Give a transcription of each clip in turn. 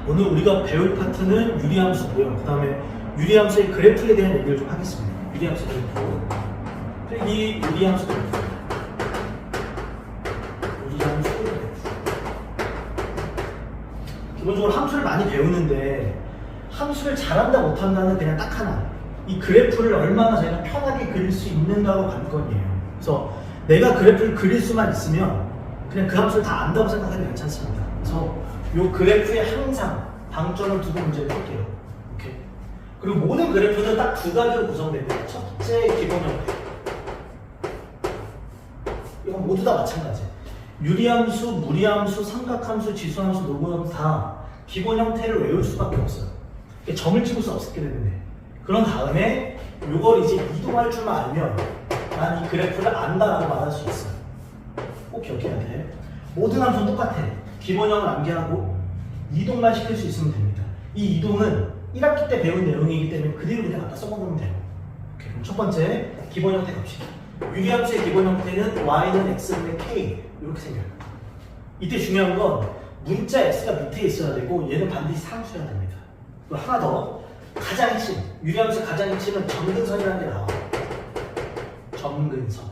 오늘 우리가 배울 파트는 유리함수고요. 그 다음에 유리함수의 그래프에 대한 얘기를 좀 하겠습니다. 유리함수 그래프. 이 유리함수 그래프. 유리함수 그래프. 기본적으로 함수를 많이 배우는데 함수를 잘한다 못한다는 그냥 딱 하나. 이 그래프를 얼마나 저희가 편하게 그릴 수 있는가가 관건이에요. 그래서 내가 그래프를 그릴 수만 있으면 그냥 그 함수를 다 안다고 생각해도 괜찮습니다. 그래서 이 그래프에 항상 방점을 두고 문제를 풀게요. 오케이. 그리고 모든 그래프는 딱 두 가지로 구성됩니다. 첫째, 기본 형태. 이건 모두 다 마찬가지. 유리함수, 무리함수, 삼각함수, 지수함수, 노고함수 다 기본 형태를 외울 수밖에 없어요. 점을 찍을 수 없게 되는데. 그런 다음에 이걸 이제 이동할 줄만 알면 난 이 그래프를 안다라고 말할 수 있어요. 꼭 기억해야 돼. 모든 함수는 똑같아. 기본형을 암기하고 이동만 시킬 수 있으면 됩니다. 이 이동은 1학기 때 배운 내용이기 때문에 그대로 그냥 갖다 써먹으면 돼요. 오케이, 그럼 첫 번째 기본 형태 갑시다. 유리함수의 기본 형태는 y는 x분의 k 이렇게 생겨요. 이때 중요한 건 문자 x가 밑에 있어야 되고 얘는 반드시 상수여야 됩니다. 그리고 하나 더, 가장 핵심, 유리함수의 가장 핵심은 점근선이라는 게 나와요. 점근선.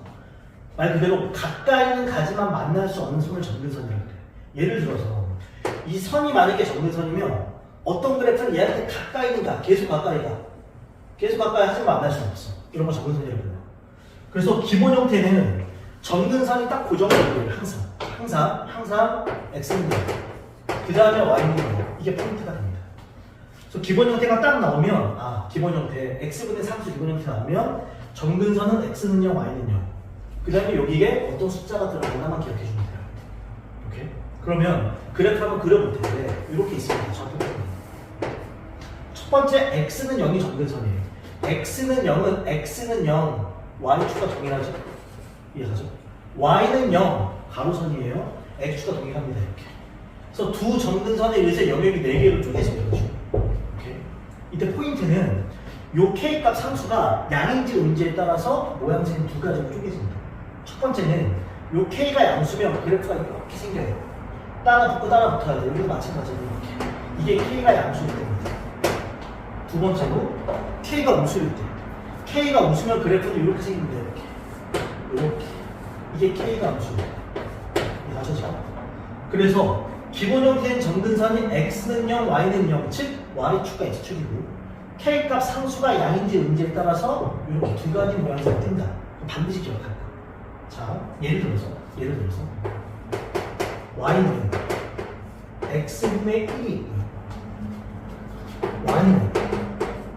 말 그대로 가까이는 가지만 만날 수 없는 선을 점근선이라고 해요. 예를 들어서 이 선이 만약에 점근선이면 어떤 그래프는 얘한테 가까이는 가, 계속 가까이 가. 계속 가까이 하지만 만날 수는 없어. 이런 거 점근선이라고 해요. 그래서 기본 형태는 점근선이 딱 고정되어 있어요. 항상 x는 0. 그 다음에 y는 0. 이게 포인트가 됩니다. 그래서 기본 형태가 딱 나오면 기본 형태 x분의 상수 기본 형태 나오면 점근선은 x는 0, y는 0. 그 다음에 여기에 어떤 숫자가 들어가나만 기억해 주면 돼요. 오케이? 그러면 그래프 한번 그려볼 텐데 이렇게 있습니다. 첫 번째 x는 0이 점근선이에요. x는 0, y축과 동일하죠? 이해하죠? y는 0, 가로선이에요. x축과 동일합니다. 이렇게. 그래서 두 점근선에 의해서 영역이 4개로 쪼개집니다. 오케이? 이때 포인트는 요 k 값 상수가 양인지 음지에 따라서 모양새는 두 가지로 쪼개집니다. 첫 번째는 요 k가 양수면 그래프가 이렇게 생겨요. 따라 붙어야 돼요. 여기도 마찬가지로 이렇게. 이게 k가 양수일 때입니다. 두 번째로 k가 음수일 때. k가 음수면 그래프는 이렇게 생깁니다. 이렇게. 이게 k가 음수일 때. 이해하시죠? 그래서 기본 형태인 점근선인 x는 0, y는 0, 즉 y축과 x축이고 k 값 상수가 양인지 음지에 따라서 이렇게 두 가지 모양새가 뜬다. 반드시 기억할 거예요. 자, 예를 들어서 y는 x분의 1이 있고요. y는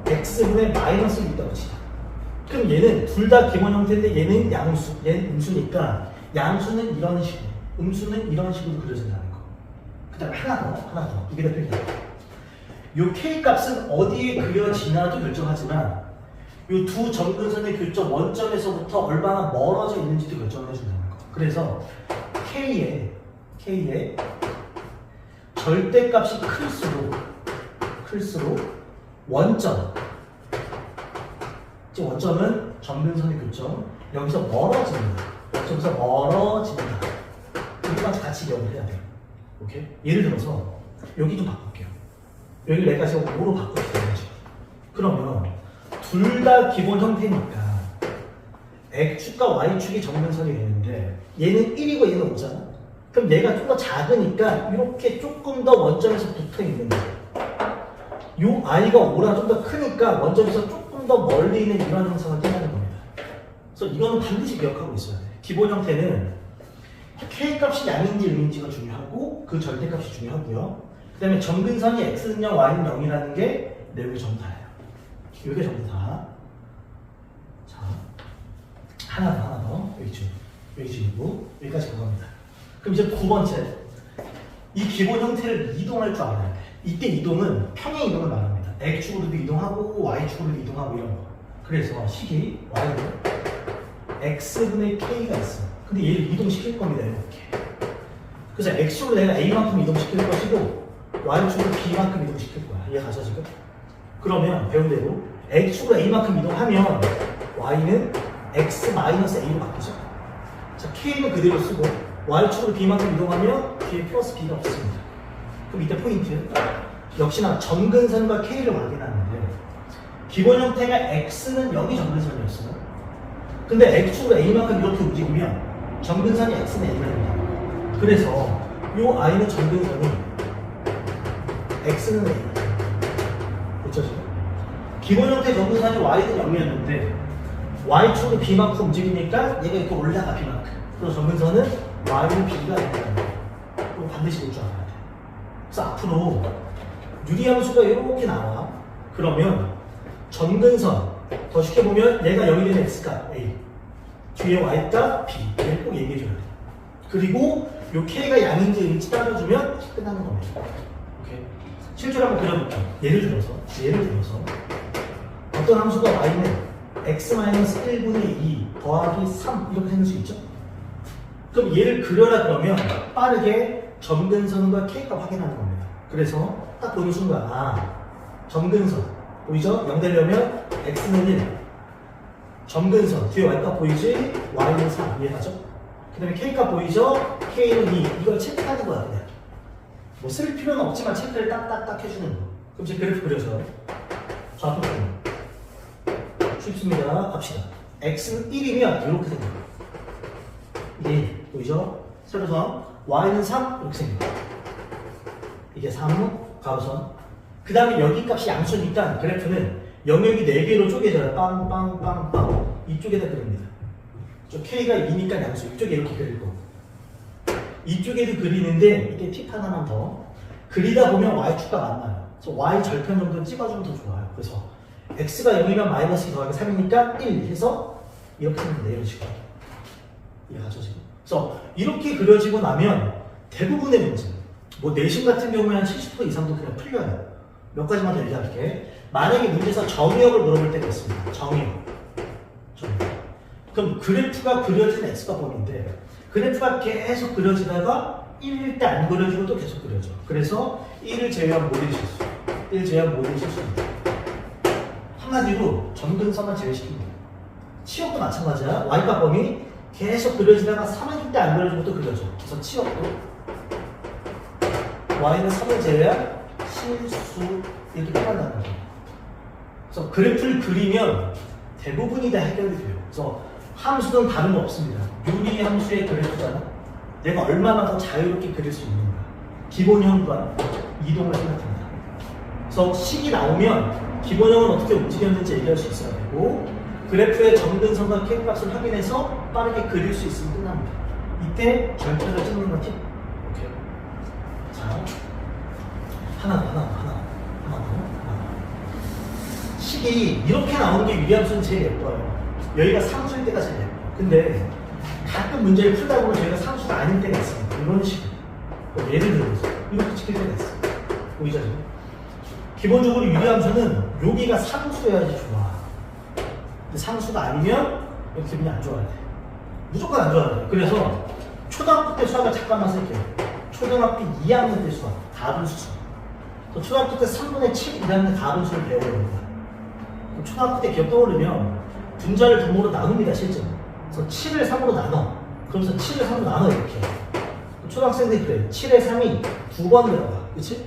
x분의 마이너스 1이 있다고 치자. 그럼 얘는 둘 다 기본 형태인데 얘는 양수, 얘는 음수니까 양수는 이런 식으로, 음수는 이런 식으로 그려진다는 거. 그 다음에 하나 더. 이게 더 필요해요. 요 k 값은 어디에 그려지나도 결정하지만 요 두 점근선의 교점 원점에서부터 얼마나 멀어져 있는지도 결정을 해준다는 거. 그래서 k의 절대값이 클수록 원점, 즉 원점은 점근선의 교점, 여기서 멀어집니다. 원점에서 멀어집니다. 이것까지 같이 기억을 해야 돼요. 오케이? 예를 들어서 여기 좀 바꿀게요. 여기 내가 지금 5로 바꿨어요. 그러면 둘 다 기본 형태니까 x축과 y축이 점근선이 되는데 얘는 1이고 얘는 5잖아. 그럼 얘가 좀 더 작으니까 이렇게 조금 더 원점에서 붙어 있는 거예요. 요 i가 5랑 좀 더 크니까 원점에서 조금 더 멀리 있는 이런 형상을 띠는 겁니다. 그래서 이거는 반드시 기억하고 있어야 돼요. 기본 형태는 k 값이 양인지 음인지가 중요하고 그 절대값이 중요하고요. 그 다음에 점근선이 x는 0, y는 0이라는 게 내용이 전부 다예요. 이게 전부 다. 자, 하나 더. 여기 지우고 여기까지 간 겁니다. 그럼 이제 9번째. 이 기본 형태를 이동할 줄 알아야 돼. 이때 이동은 평행 이동을 말합니다. x축으로도 이동하고 y축으로도 이동하고 이런 거. 그래서 식이 y는 x분의 k가 있어. 근데 얘를 이동시킬 겁니다. 이렇게. 그래서 x축으로 내가 a만큼 이동시킬 것이고 y축으로 b만큼 이동시킬 거야. 이해가죠 지금? 그러면 배운 대로 x축으로 a만큼 이동하면 y는 x-a로 바뀌죠. 자, k는 그대로 쓰고 y축으로 b만큼 이동하면 뒤에 플러스 b가 없습니다. 그럼 이때 포인트 역시나 점근선과 K를 확인하는데 기본 형태가 X는 여기 점근선이었어요. 근데 X축으로 A만큼 이렇게 움직이면 점근선이 X는 A입니다. 그래서 이 I는 점근선이 X는 A. 그렇죠 지금? 기본 형태 점근선이 Y는 0이었는데 Y축으로 B만큼 움직이니까 얘가 이렇게 올라가 B만큼. 그래서 점근선은 Y는 B가 된다는 거예요. 이거 반드시 볼 줄 알아야 돼. 그래서 앞으로 유리함수가 이렇게 나와. 그러면 점근선 더 쉽게 보면 얘가 0이 되는 X값 A 뒤에 Y값 B 얘를 꼭 얘기해줘야 돼. 그리고 요 K가 양인지 인지 따져주면 끝나는 겁니다. 오케이. 실제로 한번 그려볼게요. 예를 들어서 어떤 함수가 Y는 X-1분의 2 더하기 3 이렇게 생길 수 있죠? 그럼 얘를 그려라 그러면 빠르게 점근선과 K값 확인하는 겁니다. 그래서 딱 보는 순간 점근선 보이죠? 0 되려면 X는 1 점근선 뒤에 Y값 보이지? Y는 3 이해가죠? 그 다음에 K값 보이죠? K는 2 이걸 체크하는 거야 그냥 뭐 쓸 필요는 없지만 체크를 딱딱딱 해주는 거. 그럼 제 그래프 그려서 좌표 표현 쉽습니다. 갑시다. X는 1이면 이렇게 생겨요. 1 보이죠? 세로선 Y는 3 이렇게 생겨요. 이게 3 가로선. 그 다음에 여기 값이 양수니까 그래프는 영역이 4개로 쪼개져요. 빵빵빵빵 이쪽에다 그립니다. 저 K가 2니까 양수 이쪽에 이렇게 그릴 거고 이쪽에도 그리는데 이게 팁 하나만 더 그리다 보면 Y축가 만나요. 그래서 Y 절편 정도 찍어주면 더 좋아요. 그래서 X가 0이면 마이너스 2 더하기 3이니까 1 해서 이렇게 하면 돼요. 이런 식으로 이해가죠 지금? 그래서 이렇게 그려지고 나면 대부분의 문제 뭐 내신 같은 경우에 한 70% 이상도 그냥 풀려요. 몇 가지만 더 얘기할게. 만약에 문제에서 정의역을 물어볼 때가 있습니다. 정의역. 그럼 그래프가 그려진 X가범인데 그래프가 계속 그려지다가 1일 때 안 그려지고 또 계속 그려져. 그래서 1을 제외한 모든 실수. 1 제외한 모든 실수입니다. 한마디로 점근선만 제외시킵니다. 치역도 마찬가지야. Y가범이 계속 그려지다가 3일 때 안 그려지고 또 그려져. 그래서 치역도 Y는 3을 제외한 실수 이렇게 표현한다는 거예요. 그래서 그래프를 그리면 대부분이 다 해결이 돼요. 그래서 함수는 다른 거 없습니다. 유리 함수의 그래프잖아. 내가 얼마나 더 자유롭게 그릴 수 있는가. 기본형과 이동을 생각합니다. 그래서 식이 나오면 기본형은 어떻게 움직였는지 얘기할 수 있어야 되고 그래프의 점근선과 K값을 확인해서 빠르게 그릴 수 있으면 끝납니다. 이때 절편을 찍는 건 팁. 오케이. 자, 하나 더. 식이 이렇게 나오는 게 유리함수는 제일 예뻐요. 여기가 상수일 때가 제일 예뻐요. 근데 가끔 문제를 풀다 보면 저희가 상수가 아닌 때가 있습니다. 이런 식으로. 예를 들어서 이렇게 찍힐 때가 있어요. 보이죠 지금? 기본적으로 유리함수는 여기가 상수여야지 좋아. 근데 상수가 아니면 여기 기분이 안 좋아야 돼. 무조건 안 좋아야 돼. 그래서 초등학교 때 수학을 잠깐만 쓸게요. 초등학교 2학년 때 수학, 가분수. 초등학교 때 3분의 7 이라는 가분수를 배워야 됩니다. 초등학교 때 기억 떠오르면 분자를 분모로 나눕니다, 실제로. 그래서 7을 3으로 나눠. 그러면서 7을 3으로 나눠, 이렇게. 초등학생들이 그래. 7에 3이 2번 들어가. 그치?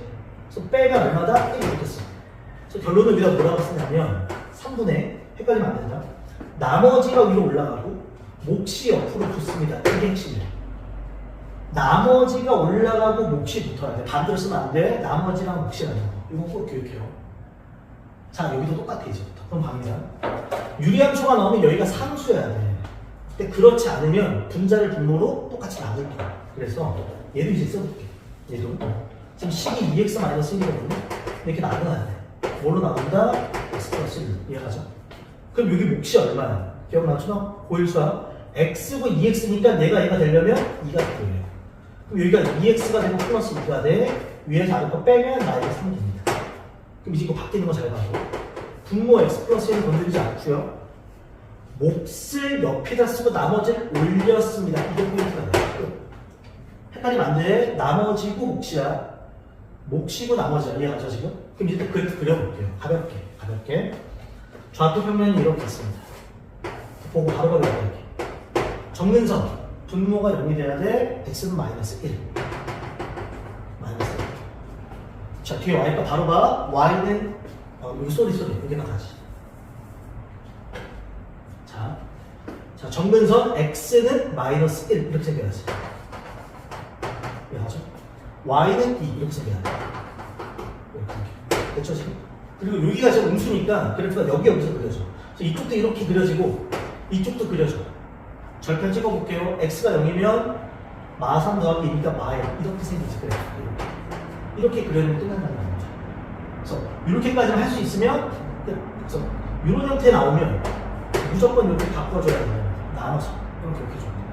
그래서 빼면 얼마다? 1 이렇게 써. 그래서 결론을 우리가 뭐라고 쓰냐면 3분의, 헷갈리면 안 된다. 나머지가 위로 올라가고 몫이 옆으로 붙습니다. 이게 핵심이에요. 나머지가 올라가고 몫이 붙어야 돼. 반대로 쓰면 안 돼. 나머지랑 몫이라는 거. 이거 꼭 기억해요. 자, 여기도 똑같아, 이제부터. 그럼 갑니다. 유리함수가 나오면 여기가 상수여야 돼. 근데 그렇지 않으면 분자를 분모로 똑같이 나눌 거야. 그래서 얘도 이제 써볼게. 얘도. 지금 식이 2x-1이거든요. 이렇게 나눠야 돼. 뭘로 나눈다? x 플러스 1. 이해가죠? 그럼 여기 몫이 얼마야? 기억나죠? 고일수학. x고 2x니까 내가 얘가 되려면 2가 되고요. 그럼 여기가 2x가 되고 플러스 2가 돼. 위에서 아래 거 빼면 마이너스 3이 됩니다. 그럼 이제 이거 바뀌는 거 잘 봐요. 분모 x 플러스 1은 건드리지 않고요. 몫을 옆에다 쓰고 나머지를 올렸습니다. 이게 포인트가 돼요. 헷갈리면 안 돼. 나머지고 몫이야. 몫이고 나머지야. 이해가죠 지금? 그럼 이제 그래프 그려볼게요. 가볍게. 좌표 평면이 이렇게 있습니다. 보고 바로바로 이렇게. 정근선 분모가 0이 돼야 돼. x는 마이너스 1. 마이너스 1. 자, 뒤에 y가 바로 봐. y는 여기 쏘리 여기만 가지. 자, 정근선 x는 마이너스 1 이렇게 생겨야지. 이해하죠? y는 2 이렇게 생겨야 돼. 이렇게. 됐죠 지금? 그리고 여기가 지금 음수니까 그래프가 여기서 그려져. 그래서 이쪽도 이렇게 그려지고 이쪽도 그려져. 절편 찍어볼게요. x가 0이면 마3 더하기 2니까 마에 이렇게 생기지. 그래. 이렇게 그려내면 끝난다는 겁니다. 그래서 이렇게까지만 할 수 있으면 그래서 이런 형태 나오면 무조건 이렇게 바꿔줘야 돼요. 나눠서 이렇게 해줘.